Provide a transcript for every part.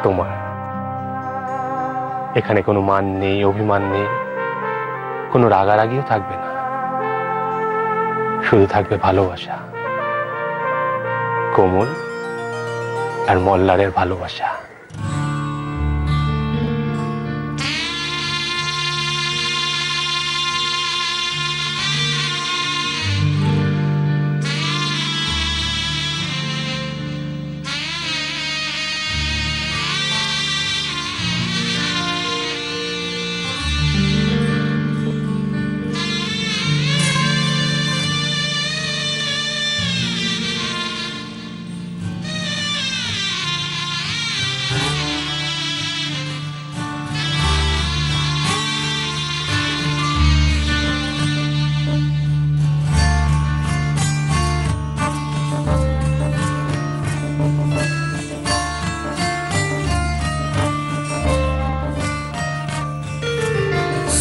তোমার। এখানে কোনো মান নেই, অভিমান নেই, কোনো রাগারাগিও থাকবে না, শুধু থাকবে ভালোবাসা, কোমল আর মল্লারের ভালোবাসা।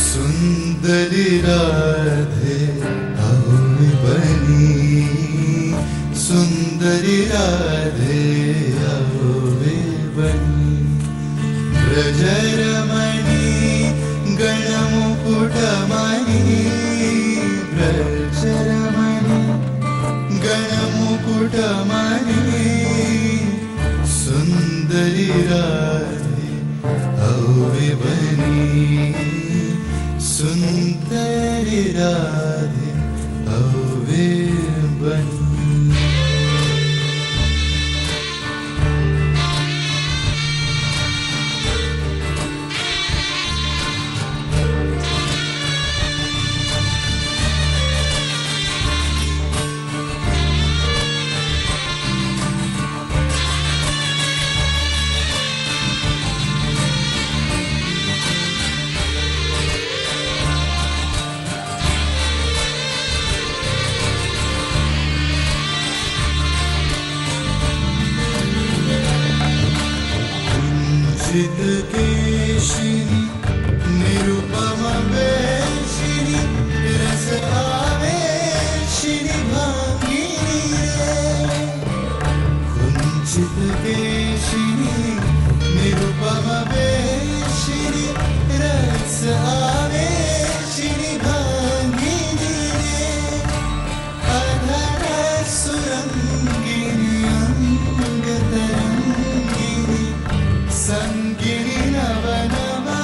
सुंदरी राधे आओ बनी, सुंदरी राधे आओ बनी, ब्रजरमणि गणमुकुटमणि, ब्रजरमणि गणमुकुटमणि, सुंदरी राधे आओ बनी, सुंदरी राधे अवे बनी। कुंचित केशिनी निरुपम वेशिनी, रस आवेशिनी भांगिनी रे। कुंचित केशिनी निरुपम वेशिनी, रस आवेशिनी भांगिनी रे। अधर सुरंगिनी अंग तरंगिनी, संगिनी नवनमा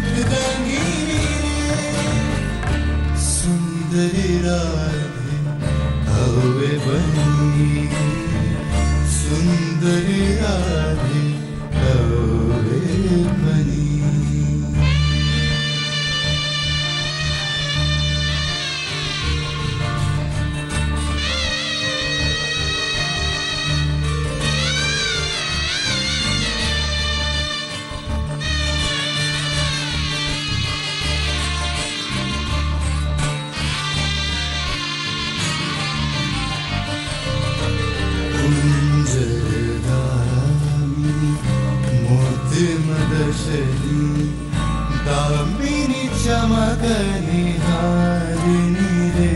हृदयगिनी रे। सुंदरी राधे अवे बनी, सुंदरी राधे अवे बनी। मोतिमदशनी दामिनी चमकनी हारिणी रे।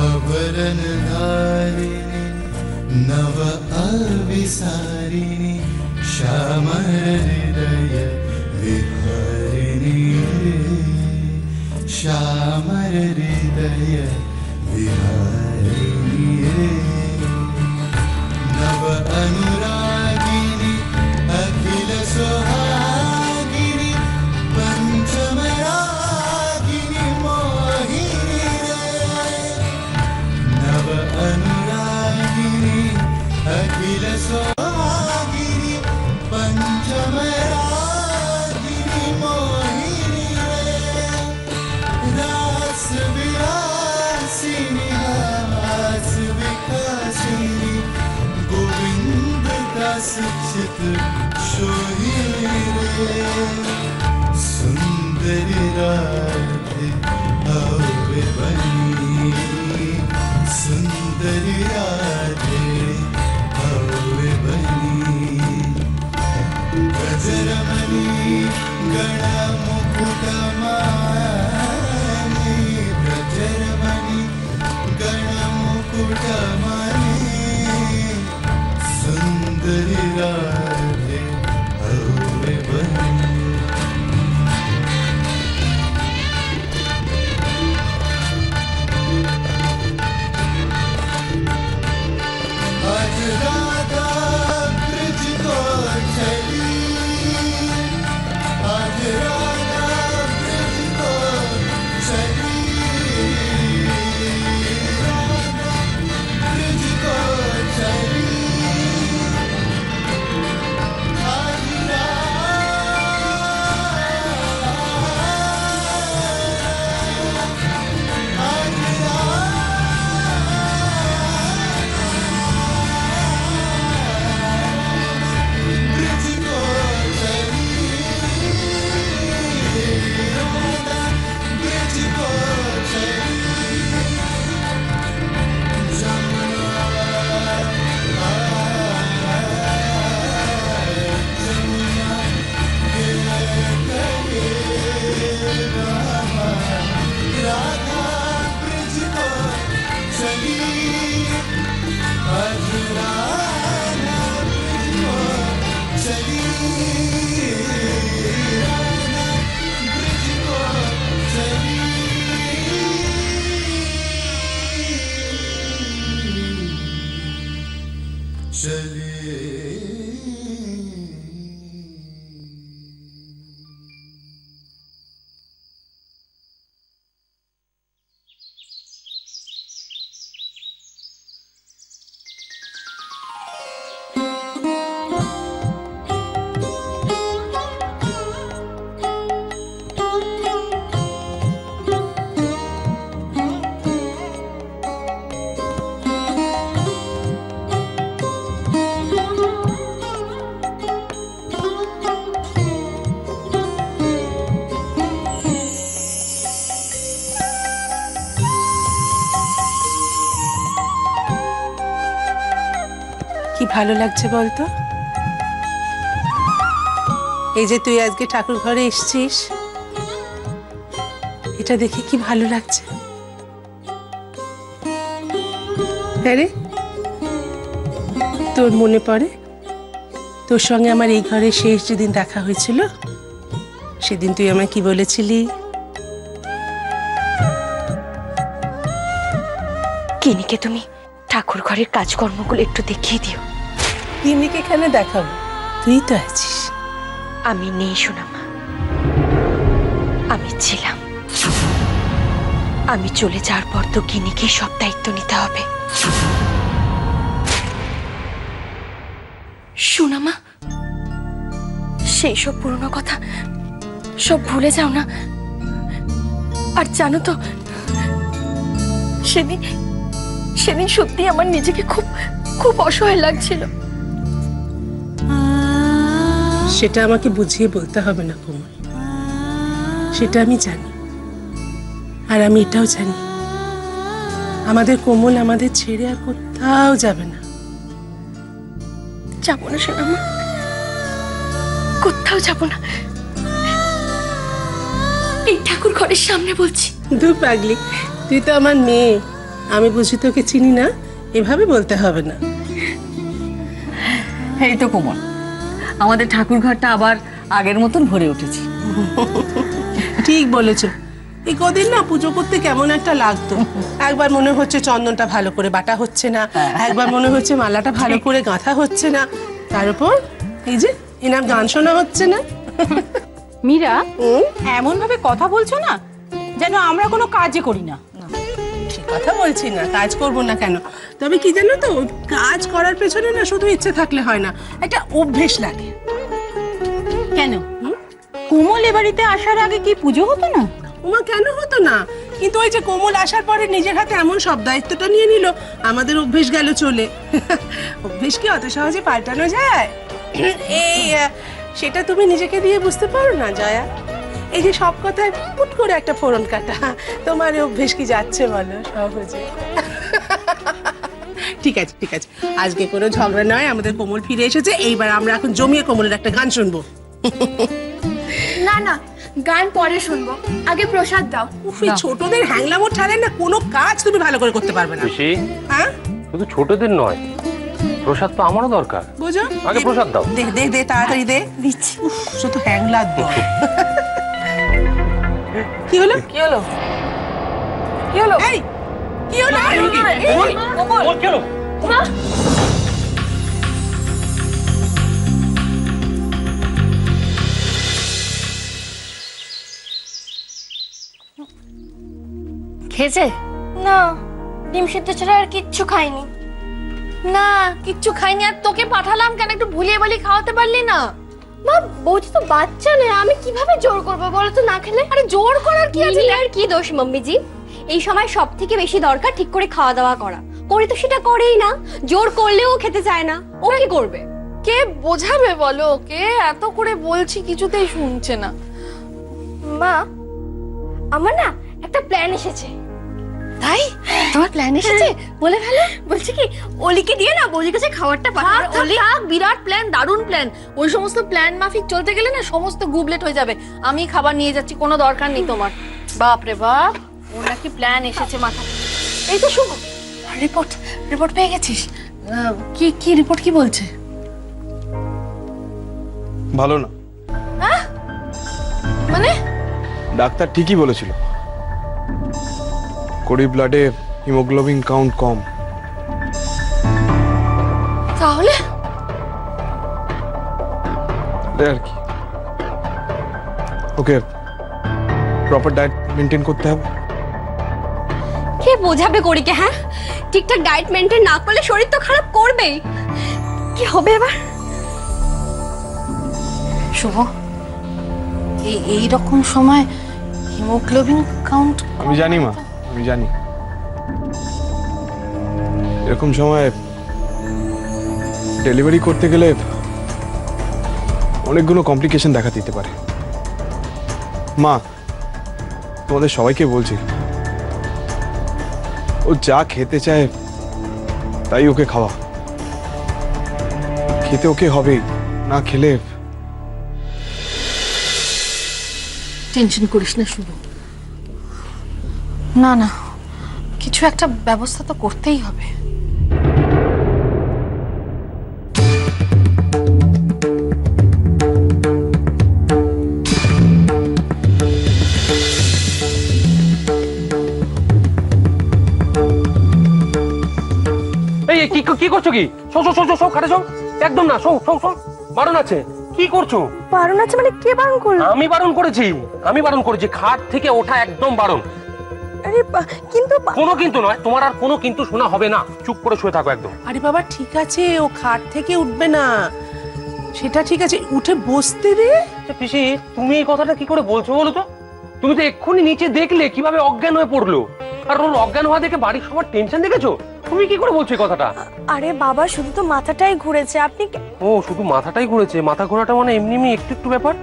अवरन धारिणी नव अविसारिणी, श्यामर हृदय विहारिणी रे। श्यामर हृदय विहारिणी रे। नव अनुरागिनी अखिल सुहागिनी, पंचमरागिनी मोहिनी रे। नव अनुरागिनी अखिल सुहागिनी, पंचमरागिनी मोहिनी रे। रास विलासिनी हास विकासिनी, गोविंद दास चित सोहिनी रे। सुंदरी राधे अवे बनी, सुंदरी राधे अवे बनी। ब्रजरमणि गणमुकुटमणि, ब्रजरमणि गणमुकुटमणि, सुंदरी राधे ভালো লাগছে বলতো? এই যে তুই আজকে ঠাকুর ঘরে এসেছিস, এটা দেখে কি ভালো লাগছে। হ্যাঁ রে, তোর মনে পড়ে তোর সঙ্গে আমার এই ঘরে শেষ যেদিন দেখা হয়েছিল, সেদিন তুই আমায় কি বলেছিলি? কিনিকে তুমি ঠাকুর ঘরের কাজকর্মগুলো একটু দেখিয়ে দিও। তিন্নিকে এখানে দেখাবো, তুই তো আছিস। আমি নেই সোনামা, আমি ছিলাম। আমি চলে যাওয়ার পর তো কিনিকে সব দায়িত্ব নিতে হবে। সোনামা, সেই সব পুরনো কথা সব ভুলে যাও না। আর জানো তো, সেদিন সেদিন সত্যি আমার নিজেকে খুব খুব অসহায় লাগছিল। সেটা আমাকে বুঝিয়ে বলতে হবে না কোমল, সেটা আমি জানি। আর আমি এটাও জানি, আমাদের কোমল আমাদের ছেড়ে আর কোথাও যাবে না। যাবো না সোনামা, কোথাও যাবো না। এই ঠাকুর ঘরের সামনে বলছি। দু পাগলি, তুই তো আমার মেয়ে, আমি বুঝি তোকে চিনি না, এভাবে বলতে হবে না। এই তো কোমল, আমাদের ঠাকুর ঘরটা আবার আগের মতন ভরে উঠেছে। ঠিক বলেছো। এই কদিন না পুজো করতে কেমন একটা লাগতো। একবার মনে হচ্ছে চন্দনটা ভালো করে বাটা হচ্ছে না, একবার মনে হচ্ছে মালাটা ভালো করে গাঁথা হচ্ছে না, তার উপর এই যে এনার গান শোনা হচ্ছে না। মীরা, এমন ভাবে কথা বলছো না যেন আমরা কোনো কাজই করি না। সে কথা বলছি না, কাজ করব না কেন, তবে কি জানো তো, কাজ করার পেছনে না শুধু ইচ্ছে থাকলে হয় না, একটা অভ্যেস লাগে। কেন কোমল এ বাড়িতে আসার আগে কি পুজো হতো না? ওমা, কেন হতো না? কিন্তু ওই যে কোমল আসার পরে নিজের হাতে এমন সব দায়িত্বটা নিয়ে নিল, আমাদের অভ্যেস গেল চলে। অভ্যেস কি অত সহজে পাল্টানো যায়? এই সেটা তুমি নিজেকে দিয়ে বুঝতে পারো না জয়া। এই যে সব কথায় পুট করে একটা ফোড়ন কাটা, তোমার এই অভ্যেস কি যাচ্ছে বলো সহজে? ঠিক আছে ঠিক আছে, আজকে কোনো ঝগড়া নয়, আমাদের কোমল ফিরে এসেছে, এইবার আমরা এখন জমিয়ে কোমলের একটা গান শুনবো। না না, গান পরে শুনবো, আগে প্রসাদ দাও। উফ, এই ছোটদের হ্যাংলামো ছাড়েন না কোনো কাজ তুমি ভালো করে করতে পারবে না। পিসি, হ্যাঁ, শুধু ছোটদের নয়, প্রসাদ তো আমারও দরকার। বুঝো, আগে প্রসাদ দাও। দে দে দে, তাড়াতাড়ি দে। দিচ্ছি। উফ, শুধু হ্যাংলাত বল। কি হলো কি হলো? কি হলো? এই, কি হলো? খেয়েছে? না, ডিম সিদ্ধ ছাড়া আর কিচ্ছু খাইনি। না, কিচ্ছু খাইনি। আর তোকে পাঠালাম কেন, একটু ভুলিয়ে বালি খাওয়াতে পারলি না? মা, বৌদি তো বাচ্চা নয়, আমি কিভাবে জোর করবো বলো তো না খেলে? আরে জোর করার কি আছে? আর কি দোষ মাম্মিজি? এই সময় সব থেকে বেশি দরকার ঠিক করে খাওয়া দাওয়া করা। করি তো সেটা করেই না, জোর করলেও খেতে চায় না। ও কি করবে? কে বোঝাবে বলো ওকে? এত করে বলছি কিছুতেই শুনছে না। মা, আমার না একটা প্ল্যান এসেছে। তাই? তোমার প্ল্যান এসেছে? বলে ফেলো। বলছি কি, অলিকে দিয়ে না বৌদির কাছে খাবারটা পাঠাবো। অলি বিরাট প্ল্যান, দারুণ প্ল্যান। ওই সমস্ত প্ল্যান মাফিক চলতে গেলে না সমস্ত গুবলেট হয়ে যাবে। আমি খাবার নিয়ে যাচ্ছি, কোনো দরকার নেই তোমার। বাপ রে বাপ, ওর নাকি প্ল্যান এসেছে মাথায়। এই তো শুভ, রিপোর্ট রিপোর্ট পেয়ে গেছিস? কি কি রিপোর্ট কি বলছে? ভালো না। মানে ডাক্তার ঠিকই বলেছিল, কোরি ব্লাডে হিমোগ্লোবিন কাউন্ট কম। তাহলে আর কি, ওকে প্রপার ডায়েট মেনটেন করতে হবে। কে বোঝাবে করিকে? হ্যাঁ, ঠিকঠাক ডায়েট মেনটেন না করলে শরীর তো খারাপ করবেই। কি হবে এবার? শুভ, এই রকম সময় হিমোগ্লোবিন কাউন্ট? আমি জানি মা, আমি জানি। এরকম সময় ডেলিভারি করতে গেলে অনেকগুলো কমপ্লিকেশন দেখা দিতে পারে। মা, তোমাদের সবাইকে বলছি, ও যা খেতে চায় তাই ওকে খাওয়া। খেতে ওকে হবেই, না খেলে টেনশন করিস না শুভ। না না, কিছু একটা ব্যবস্থা তো করতেই হবে। এই কি কি করছো কি? Show show show show show খাটে শো, একদম না, শো শো শো, বারণ আছে। কি করছো? বারণ আছে মানে কে বারণ করলো? আমি বারণ করেছি, আমি বারণ করেছি, খাট থেকে ওঠা একদম বারণ। আরে কিন্তু কোনো কিন্তু নয়, তোমার আর কোনো কিন্তু শোনা হবে না, চুপ করে শুয়ে থাকো একদম। আরে বাবা ঠিক আছে, ও খাট থেকে উঠবে না, সেটা ঠিক আছে, উঠে বসতে দে। পিসি তুমি এই কথাটা কি করে বলছো বলো তো? তুমি তো এক্ষুনি নিচে দেখলে কিভাবে অজ্ঞান হয়ে পড়লো, আর ওর অজ্ঞান হওয়া দেখে বাড়ির সবার টেনশন দেখেছো? তুমি কি করে বলছো এই কথাটা? আরে বাবা শুধু তো মাথাটাই ঘুরেছে, আপনি ও শুধু মাথাটাই ঘুরেছে? মাথা ঘোরাটা মানে এমনি এমনি একটু একটু ব্যাপার,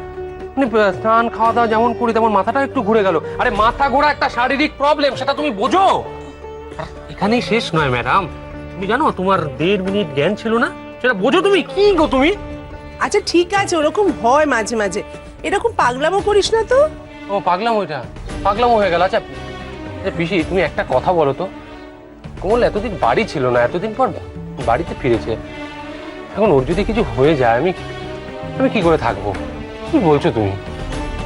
মানে স্নান খাওয়া দাওয়া যেমন করি তেমন মাথাটা একটু ঘুরে গেল। আরে মাথা ঘোরা একটা শারীরিক প্রবলেম, সেটা তুমি বোঝো। আর এখানেই শেষ নয় ম্যাডাম, তুমি জানো তোমার 1.5 মিনিট জ্ঞান ছিল না, সেটা বোঝো তুমি? কি গো তুমি? আচ্ছা ঠিক আছে, ওরকম হয় মাঝে মাঝে, এরকম পাগলামো করিস না তো। ও পাগলাম, ওইটা পাগলামো হয়ে গেল। আচ্ছা পিসি তুমি একটা কথা বলো তো, কোমল এতদিন বাড়ি ছিল না, এতদিন পর বাড়িতে ফিরেছে, এখন ওর যদি কিছু হয়ে যায় আমি আমি কি করে থাকবো? কি বলছো তুমি?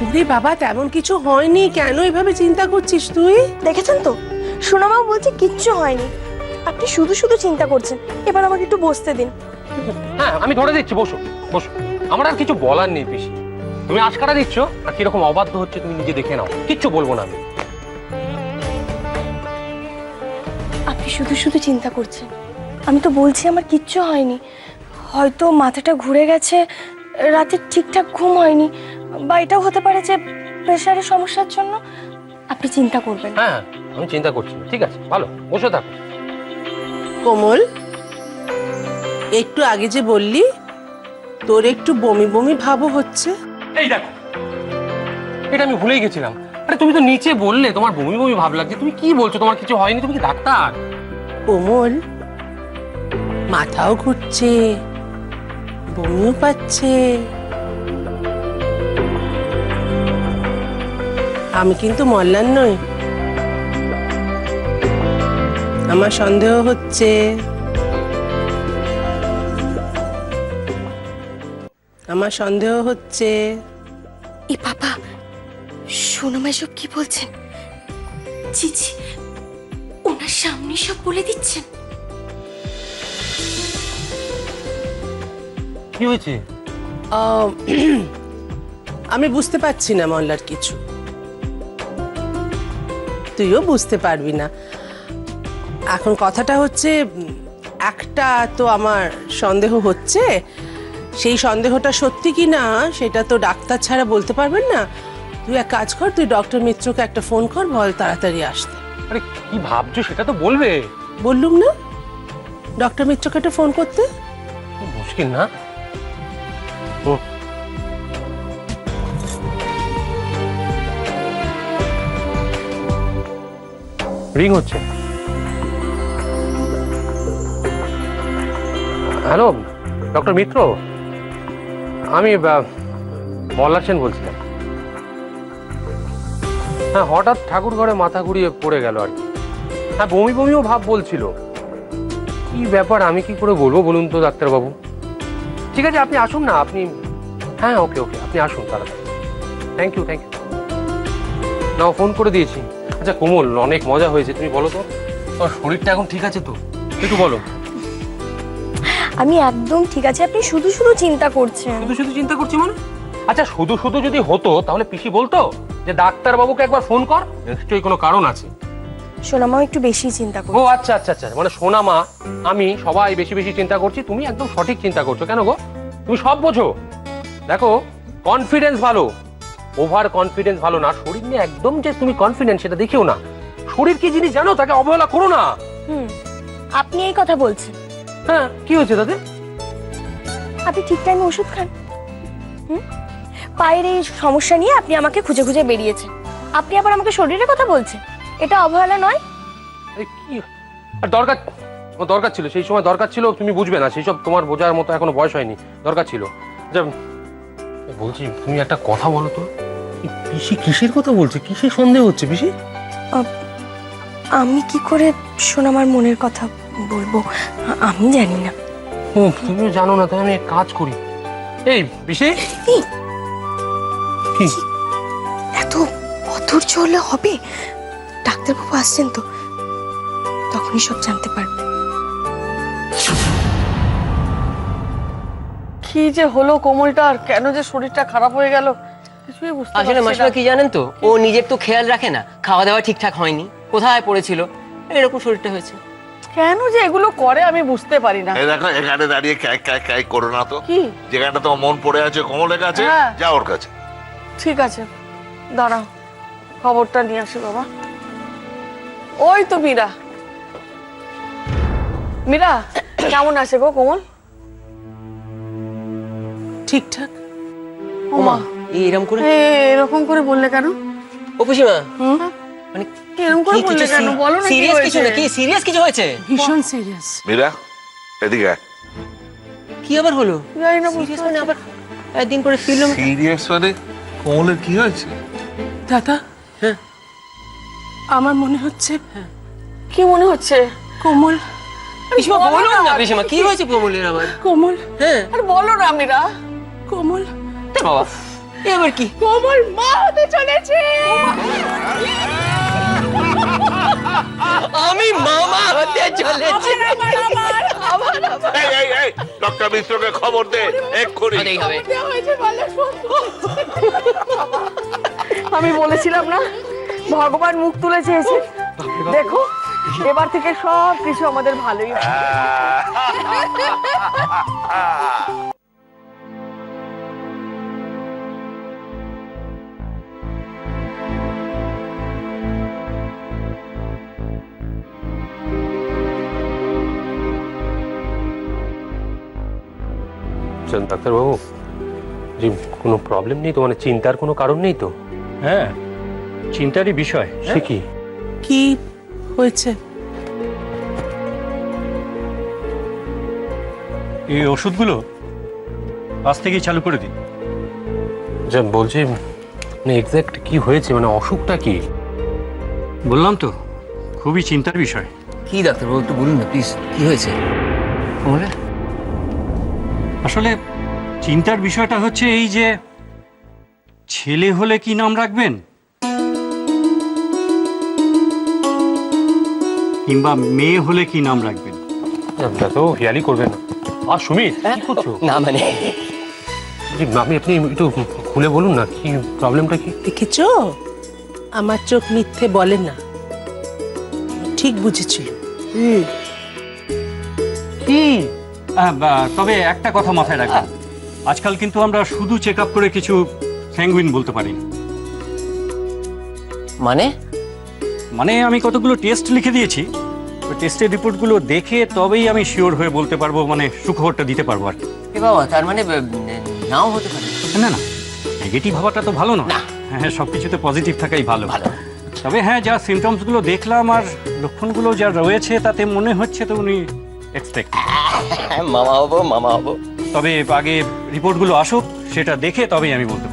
ওরে বাবা তেমন কিছু হয়নি, কেন এভাবে চিন্তা করছিস তুই? দেখেছেন তো সোনামা বলছে কিচ্ছু হয়নি, আপনি শুধু শুধু চিন্তা করছেন। এবার আমাকে একটু বসতে দিন। হ্যাঁ আমি ধরে দিচ্ছি, বসো বসো, আমার আর কিছু বলার নেই পিসি, তুমি আশকারা দিচ্ছ আর কিরকম অবাধ্য হচ্ছে তুমি নিজে দেখে নাও, কিচ্ছু বলবো না আমি। আপনি শুধু শুধু চিন্তা করছেন, আমি তো বলছি আমার কিচ্ছু হয়নি, হয়তো মাথাটা ঘুরে গেছে, রাতে ঠিকঠাক ঘুম হয়নি, বা এটাও হতে পারে যে প্রেশারের সমস্যার জন্য। আপনি চিন্তা করবেন না। হ্যাঁ আমি চিন্তা করছি না, ঠিক আছে ভালো, বসে থাকো। কোমল একটু আগে যে বললি তোর একটু বমি বমি ভাবও হচ্ছে। এই দেখো, এটা আমি ভুলেই গেছিলাম। আরে তুমি তো নিচে বললে তোমার বমি বমি ভাব লাগছে, তুমি কি বলছো তোমার কিছু হয়নি? তুমি কি ডাক্তার? কোমল মাথাও ঘুরছে, বমিও পাচ্ছে, আমি কিন্তু মল্লার নই, আমার সন্দেহ হচ্ছে, আমার সন্দেহ হচ্ছে। এ বাবা সোনামা সব কি বলছেন? জি জি, ওনার সামনে সব বলে দিচ্ছেন। কি হয়েছে? আমি বুঝতে পারছি না মল্লার কিছু, তুইও বুঝতে পারবি না। এখন কথাটা হচ্ছে, একটা তো আমার সন্দেহ হচ্ছে, সেই সন্দেহটা সত্যি কি না সেটা তো ডাক্তার ছাড়া বলতে পারবেন না। তুই এক কাজ কর, তুই ডক্টর মিত্রকে একটা ফোন কর, বল তাড়াতাড়ি আসতে। আরে কি ভাবছো সেটা তো বলবে। বললুম না ডক্টর মিত্রকে একটা ফোন করতে? মুশকিল না? রিং হচ্ছে। হ্যালো ডক্টর মিত্র, আমি মল্লার সেন বলছিলাম। হ্যাঁ হঠাৎ ঠাকুর ঘরে মাথা ঘুরিয়ে পড়ে গেল আর কি। হ্যাঁ বমি বমিও ভাব বলছিল, কি ব্যাপার আমি কি করে বলবো বলুন তো ডাক্তারবাবু? ঠিক আছে আপনি আসুন না, আপনি, হ্যাঁ ওকে ওকে আপনি আসুন তাড়াতাড়ি। Thank you thank you. না ফোন করে দিয়েছি। আচ্ছা কোমল অনেক মজা হয়েছে, তুমি বলো তো তোমার শরীরটা এখন ঠিক আছে তো? একটু বলো। আমি একদম ঠিক আছে, আপনি শুধু শুধু চিন্তা করছেন। শুধু শুধু চিন্তা করছি মানে? আচ্ছা শুধু শুধু যদি হতো তাহলে পিসি বলতো যে ডাক্তারবাবুকে একবার ফোন কর, নিশ্চয়ই কোনো কারণ আছে। সোনামাও একটু বেশি চিন্তা ও করছে। আচ্ছা আচ্ছা আচ্ছা, মানে সোনা মা আমি সবাই বেশি বেশি চিন্তা করছি, তুমি একদম সঠিক চিন্তা করছো। কেন গো, তুমি সব বোঝো। দেখো কনফিডেন্স ভালো, ওভার কনফিডেন্স ভালো না। শরীর নিয়ে একদম যে তুমি কনফিডেন্ট সেটা দেখিও না। শরীর কি জিনিস জানো, তাকে অবহেলা করো না। আপনি এই কথা বলছেন? হ্যাঁ কি হয়েছে তাতে? আপনি ঠিক টাইমে ওষুধ খান। পায়ের এই সমস্যা নিয়ে আপনি আমাকে খুঁজে খুঁজে বেরিয়েছেন, আপনি আবার আমাকে শরীরের কথা বলছেন, এটা অবহেলা নয়? আরে কি আর দরকার, আমার দরকার ছিল, সেই সময় দরকার ছিল, তুমি বুঝবে না, সেই সব তোমার বোঝার মতো এখনো বয়স হয়নি, দরকার ছিল। আচ্ছা বলছি, তুমি একটা কথা বলো তো, এই পিসি কিসের কথা বলছে, কিসের সন্দেহ হচ্ছে পিসি? আমি কি করে সোনামার মনের কথা বলবো, আমি জানি না। ও তুমিও জানো না, তাই আমি এক কাজ করি। এই পিসি, কি এত অধৈর্য হলে হবে? ডাক্তারবাবু আসছেন তো, তখনই সব জানতে পারবে। কি যে হলো কোমলটার, কেন যে শরীরটা খারাপ হয়ে গেল কিছুই বুঝতে আসলে পারছি মাসিমা না। কি জানেন তো, ও নিজের তো খেয়াল রাখে না, খাওয়া দাওয়া ঠিকঠাক হয়নি, কোথায় পড়েছিল, এরকম শরীরটা হয়েছে। কেন যে এগুলো করে আমি বুঝতে পারি না। এই দেখো, এখানে দাঁড়িয়ে ক্যাক ক্যাক ক্যাক করো না তো। কি? যেখানটা তোমার মন পড়ে আছে কমলের কাছে, হ্যাঁ। যা ওর কাছে। ঠিক আছে, দাঁড়াও, খবরটা নিয়ে আসি বাবা। ওই তো মীরা। মীরা কেমন আছে গো কোমল? ঠিকঠাক। ওমা এরকম করে, এরকম করে বললে কেন? ও পিসিমা, মানে এরকম করে বললে কেন? বলো না, সিরিয়াস কিছু নাকি? সিরিয়াস কিছু হয়েছে? ভীষণ সিরিয়াস। মীরা, এদিকে আয়। কি আবার হলো? জানি না, সিরিয়াস মানে আবার একদিন করে ফিল্ম। সিরিয়াস মানে কমলের কি হয়েছে? দাদা, হ্যাঁ। আমার মনে হচ্ছে কি মনে হচ্ছে? কোমল, পিসিমা বলুন না পিসিমা, কি হয়েছে কমলের আবার? কোমল, হ্যাঁ আর বলো না মীরা। কোমল, বাবা, এ আবার কি? কোমল মা হতে চলেছে। আমি মামা হতে চলেছি। এই এই এই, ডক্টর মিশ্রকে খবর দে এক্ষুনি। হতেই হবে। আমি বলেছিলাম না, ভগবান মুখ তুলে চেয়েছে। দেখো, এবার থেকে সব কিছু আমাদের ভালোই হবে। ডাক্তারবাবু, যে কোনো প্রবলেম নেই তো, মানে চিন্তার কোনো কারণ নেই তো? হ্যাঁ, চিন্তারই বিষয়। সে কি? কি হয়েছে? এই ওষুধগুলো আজ থেকেই চালু করে দিন। যা বলছি, মানে এক্স্যাক্ট কি হয়েছে, মানে অসুখটা কি? বললাম তো, খুবই চিন্তার বিষয়। কি ডাক্তারবাবু একটু বলুন না প্লিজ, কি হয়েছে কমলের? আসলে চিন্তার বিষয়টা হচ্ছে এই যে, ছেলে হলে কি নাম রাখবেন, কিংবা মেয়ে হলে কি নাম রাখবেন। তো হেয়ালি করবেন না। আর সুমিত, কি করছো? না মানে জি, আপনি একটু খুলে বলুন না, কি প্রবলেমটা কি? দেখেছো, আমার চোখ মিথ্যে বলে না, ঠিক বুঝেছিল। কি? তবে একটা কথা মাথায় রাখবেন, আজকাল কিন্তু আমরা শুধু চেক আপ করে কিছু স্যাঙ্গুইন বলতে পারি না। মানে আমি কতগুলো টেস্ট লিখে দিয়েছি, ওই টেস্টের রিপোর্টগুলো দেখে তবেই আমি শিওর হয়ে বলতে পারবো, মানে সুখবরটা দিতে পারবো আর কি। এ বাবা, তার মানে নাও হতে পারে। না না, নেগেটিভ হওয়াটা তো ভালো না। হ্যাঁ, সবকিছুতে পজিটিভ থাকাই ভালো। তবে হ্যাঁ, যা সিমটমসগুলো দেখলাম আর লক্ষণগুলো যা রয়েছে, তাতে মনে হচ্ছে তো উনি এক্সপেক্ট। মামা হবো। তবে আগে রিপোর্টগুলো আসুক, সেটা দেখে তবেই আমি বলতে